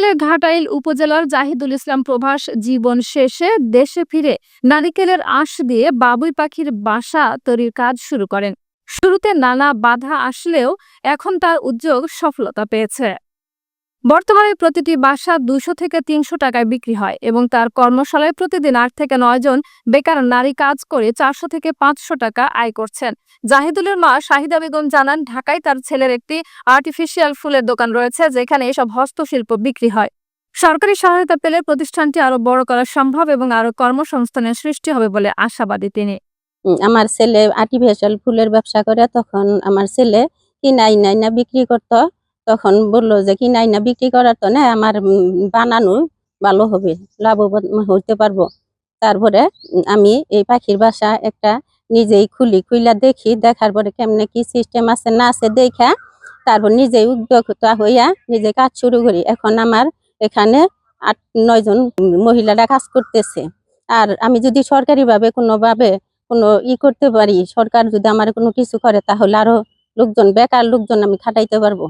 টাঙ্গাইলের ঘাটাইল উপজেলার জাহিদুল ইসলাম প্রভাস জীবন শেষে দেশে ফিরে নারিকেলের আঁশ দিয়ে বাবুই পাখির বাসা তৈরির কাজ শুরু করেন। শুরুতে নানা বাধা আসলেও এখন তার উদ্যোগ সফলতা পেয়েছে। বর্তমানে প্রতিটি বাসা 200 থেকে 300 টাকায় বিক্রি হয় এবং তার কর্মশালায় প্রতিদিন 8 থেকে 9 জন বেকার নারী কাজ করে 400 থেকে 500 টাকা আয় করছেন। জাহিদুলের মা শাহিদা বেগম জানান, ঢাকায় তার ছেলের একটি আর্টিফিশিয়াল ফুলের দোকান রয়েছে যেখানে এসব হস্তশিল্প বিক্রি হয়। সরকারি সহায়তা পেলে প্রতিষ্ঠানটি আরো বড় করা সম্ভব এবং আরো কর্মসংস্থানের সৃষ্টি হবে বলে আশাবাদী তিনি। আমার ছেলে আর্টিফিশিয়াল ফুলের ব্যবসা করে, তখন আমার ছেলে কিনাই নাই না বিক্রি করতো। তখন বললো যে কিনাই না বিক্রি করার তো না, আমার বানানো ভালো হবে, লাভবান হইতে পারবো। তারপরে আমি এই পাখির বাসা একটা নিজেই খুইলা দেখি, দেখার পরে কেমনে কি সিস্টেম আছে না আছে দেখা তারপর নিজেই উদ্যোক্তা হইয়া নিজে কাজ শুরু করি। এখন আমার এখানে 8-9 জন মহিলারা কাজ করতেছে। আর আমি যদি সরকারিভাবে কোনোভাবে কোনো করতে পারি, সরকার যদি আমার কোনো কিছু করে, তাহলে আরো লোকজন, বেকার লোকজন আমি খাটাইতে পারবো।